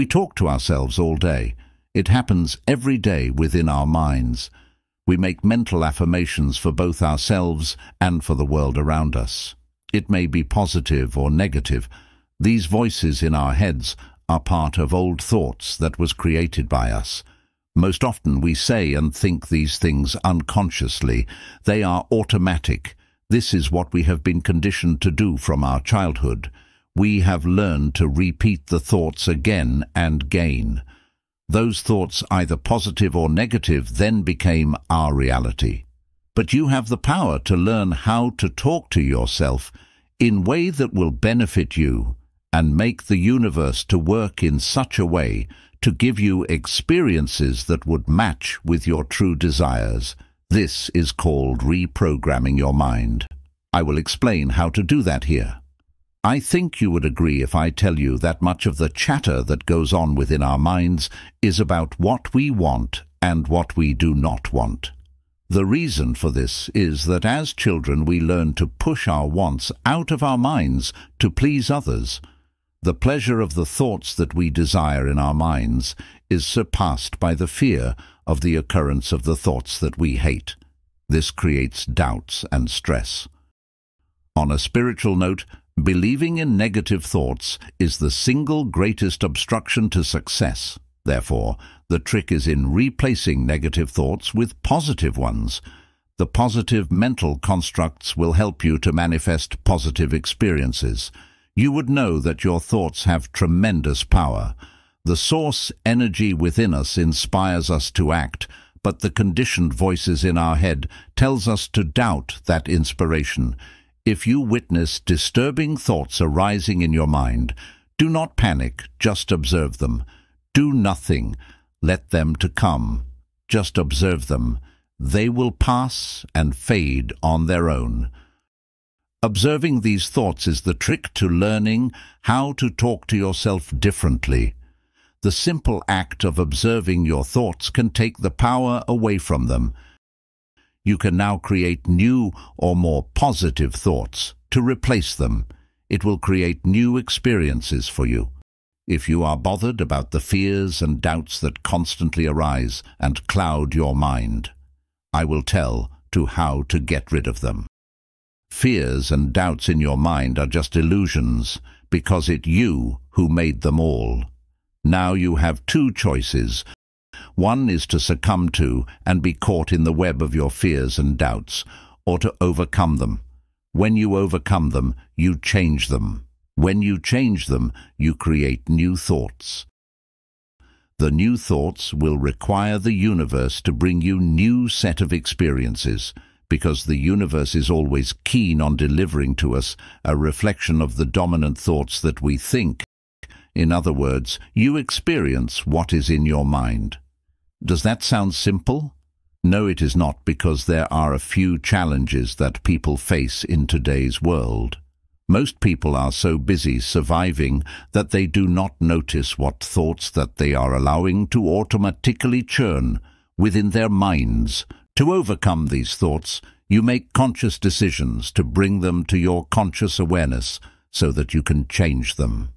We talk to ourselves all day. It happens every day within our minds. We make mental affirmations for both ourselves and for the world around us. It may be positive or negative. These voices in our heads are part of old thoughts that was created by us. Most often we say and think these things unconsciously. They are automatic. This is what we have been conditioned to do from our childhood. We have learned to repeat the thoughts again and again. Those thoughts, either positive or negative, then became our reality. But you have the power to learn how to talk to yourself in a way that will benefit you and make the universe to work in such a way to give you experiences that would match with your true desires. This is called reprogramming your mind. I will explain how to do that here. I think you would agree if I tell you that much of the chatter that goes on within our minds is about what we want and what we do not want. The reason for this is that as children we learn to push our wants out of our minds to please others. The pleasure of the thoughts that we desire in our minds is surpassed by the fear of the occurrence of the thoughts that we hate. This creates doubts and stress. On a spiritual note, believing in negative thoughts is the single greatest obstruction to success. Therefore, the trick is in replacing negative thoughts with positive ones. The positive mental constructs will help you to manifest positive experiences. You would know that your thoughts have tremendous power. The source energy within us inspires us to act, but the conditioned voices in our head tells us to doubt that inspiration. If you witness disturbing thoughts arising in your mind, do not panic, just observe them. Do nothing. Let them to come. Just observe them. They will pass and fade on their own. Observing these thoughts is the trick to learning how to talk to yourself differently. The simple act of observing your thoughts can take the power away from them. You can now create new or more positive thoughts to replace them. It will create new experiences for you. If you are bothered about the fears and doubts that constantly arise and cloud your mind, I will tell you how to get rid of them. Fears and doubts in your mind are just illusions, because it's you who made them all. Now you have two choices. One is to succumb to and be caught in the web of your fears and doubts, or to overcome them. When you overcome them, you change them. When you change them, you create new thoughts. The new thoughts will require the universe to bring you new set of experiences, because the universe is always keen on delivering to us a reflection of the dominant thoughts that we think. In other words, you experience what is in your mind. Does that sound simple? No, it is not, because there are a few challenges that people face in today's world. Most people are so busy surviving that they do not notice what thoughts that they are allowing to automatically churn within their minds. To overcome these thoughts, you make conscious decisions to bring them to your conscious awareness so that you can change them.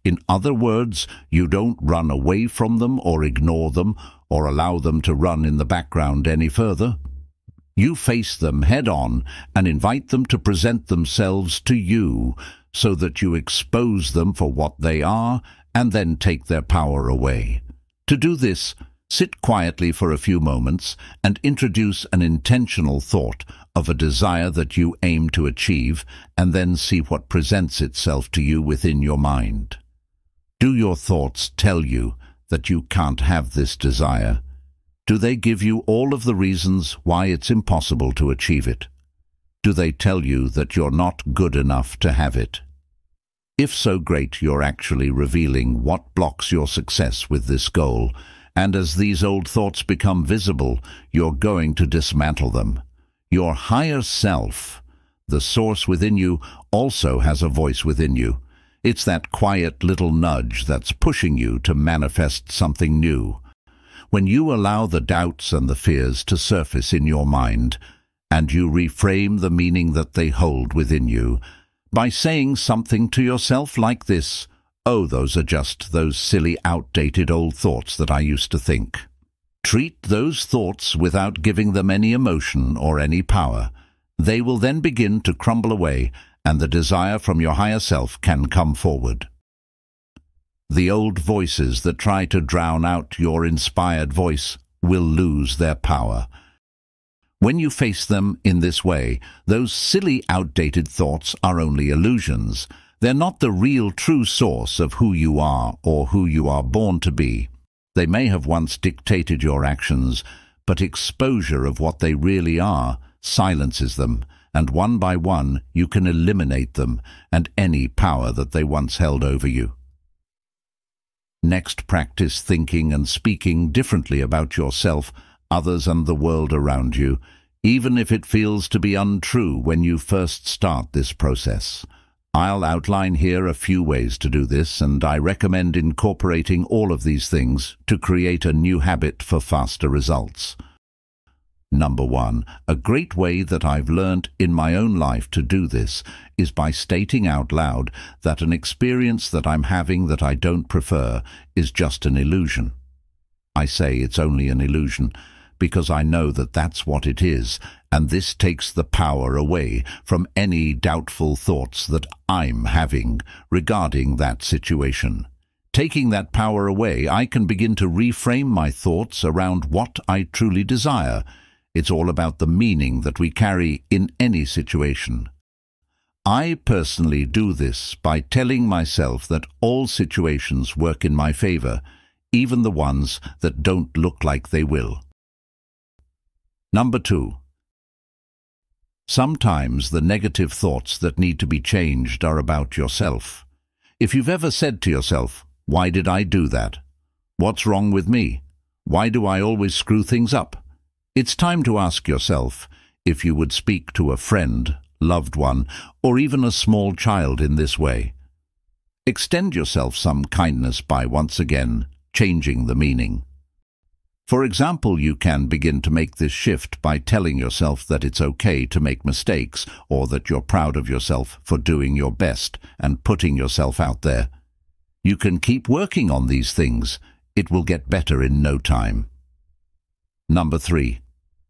In other words, you don't run away from them or ignore them or allow them to run in the background any further. You face them head-on and invite them to present themselves to you so that you expose them for what they are and then take their power away. To do this, sit quietly for a few moments and introduce an intentional thought of a desire that you aim to achieve, and then see what presents itself to you within your mind. Do your thoughts tell you that you can't have this desire? Do they give you all of the reasons why it's impossible to achieve it? Do they tell you that you're not good enough to have it? If so, great, you're actually revealing what blocks your success with this goal, and as these old thoughts become visible, you're going to dismantle them. Your higher self, the source within you, also has a voice within you. It's that quiet little nudge that's pushing you to manifest something new. When you allow the doubts and the fears to surface in your mind, and you reframe the meaning that they hold within you, by saying something to yourself like this: "Oh, those are just those silly, outdated old thoughts that I used to think." Treat those thoughts without giving them any emotion or any power. They will then begin to crumble away, and the desire from your higher self can come forward. The old voices that try to drown out your inspired voice will lose their power. When you face them in this way, those silly, outdated thoughts are only illusions. They're not the real, true source of who you are or who you are born to be. They may have once dictated your actions, but exposure of what they really are silences them, and one by one you can eliminate them and any power that they once held over you. Next, practice thinking and speaking differently about yourself, others and the world around you, even if it feels to be untrue when you first start this process. I'll outline here a few ways to do this, and I recommend incorporating all of these things to create a new habit for faster results. Number 1. A great way that I've learned in my own life to do this is by stating out loud that an experience that I'm having that I don't prefer is just an illusion. I say it's only an illusion because I know that that's what it is, and this takes the power away from any doubtful thoughts that I'm having regarding that situation. Taking that power away, I can begin to reframe my thoughts around what I truly desire. It's all about the meaning that we carry in any situation. I personally do this by telling myself that all situations work in my favor, even the ones that don't look like they will. Number 2. Sometimes the negative thoughts that need to be changed are about yourself. If you've ever said to yourself, "Why did I do that? What's wrong with me? Why do I always screw things up?" It's time to ask yourself if you would speak to a friend, loved one, or even a small child in this way. Extend yourself some kindness by once again changing the meaning. For example, you can begin to make this shift by telling yourself that it's okay to make mistakes, or that you're proud of yourself for doing your best and putting yourself out there. You can keep working on these things. It will get better in no time. Number 3.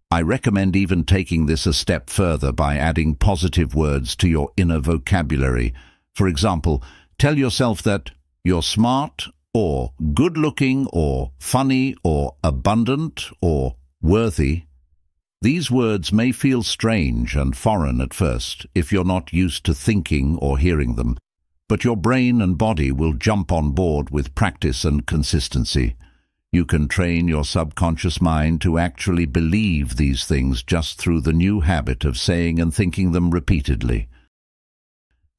I recommend even taking this a step further by adding positive words to your inner vocabulary. For example, tell yourself that you're smart, or good-looking, or funny, or abundant, or worthy. These words may feel strange and foreign at first if you're not used to thinking or hearing them, but your brain and body will jump on board with practice and consistency. You can train your subconscious mind to actually believe these things just through the new habit of saying and thinking them repeatedly.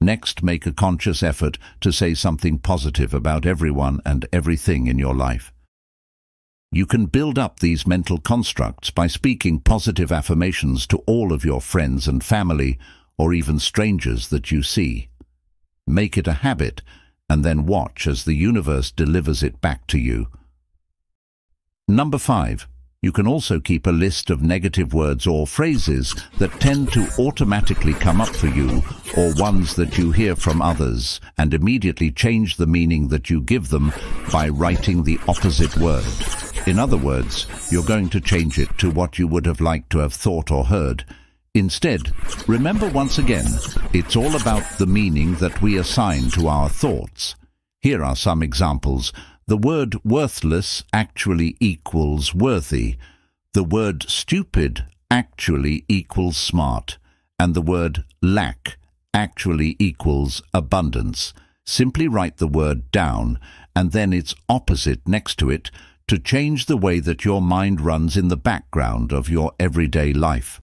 Next, make a conscious effort to say something positive about everyone and everything in your life. You can build up these mental constructs by speaking positive affirmations to all of your friends and family, or even strangers that you see. Make it a habit, and then watch as the universe delivers it back to you. Number 5. You can also keep a list of negative words or phrases that tend to automatically come up for you, or ones that you hear from others, and immediately change the meaning that you give them by writing the opposite word. In other words, you're going to change it to what you would have liked to have thought or heard. Instead, remember once again, it's all about the meaning that we assign to our thoughts. Here are some examples. The word worthless actually equals worthy. The word stupid actually equals smart. And the word lack actually equals abundance. Simply write the word down and then its opposite next to it to change the way that your mind runs in the background of your everyday life.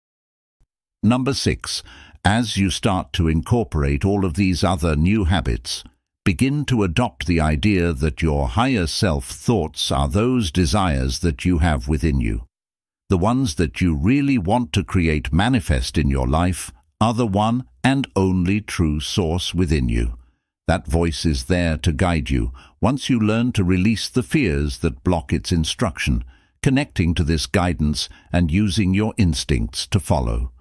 Number 6. As you start to incorporate all of these other new habits, begin to adopt the idea that your higher self thoughts are those desires that you have within you. The ones that you really want to create manifest in your life are the one and only true source within you. That voice is there to guide you once you learn to release the fears that block its instruction, connecting to this guidance and using your instincts to follow.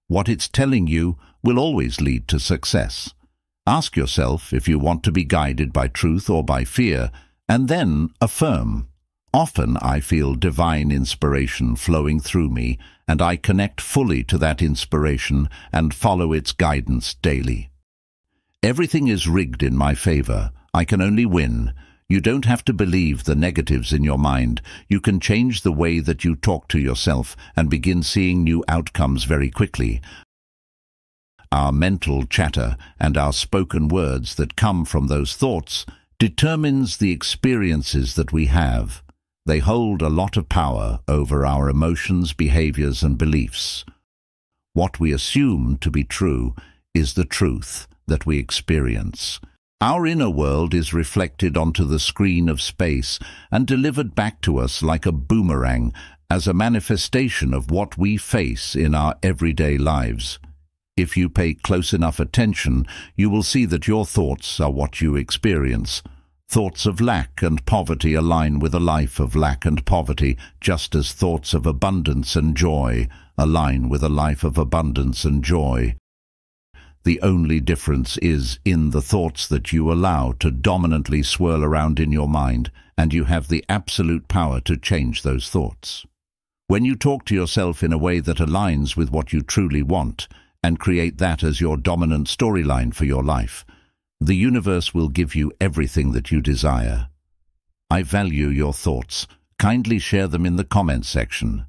What it's telling you will always lead to success. Ask yourself if you want to be guided by truth or by fear, and then affirm. Often I feel divine inspiration flowing through me, and I connect fully to that inspiration and follow its guidance daily. Everything is rigged in my favor. I can only win. You don't have to believe the negatives in your mind. You can change the way that you talk to yourself and begin seeing new outcomes very quickly. Our mental chatter and our spoken words that come from those thoughts determines the experiences that we have. They hold a lot of power over our emotions, behaviors, and beliefs. What we assume to be true is the truth that we experience. Our inner world is reflected onto the screen of space and delivered back to us like a boomerang as a manifestation of what we face in our everyday lives. If you pay close enough attention, you will see that your thoughts are what you experience. Thoughts of lack and poverty align with a life of lack and poverty, just as thoughts of abundance and joy align with a life of abundance and joy. The only difference is in the thoughts that you allow to dominantly swirl around in your mind, and you have the absolute power to change those thoughts. When you talk to yourself in a way that aligns with what you truly want, and create that as your dominant storyline for your life, the universe will give you everything that you desire. I value your thoughts. Kindly share them in the comments section.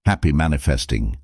Happy manifesting.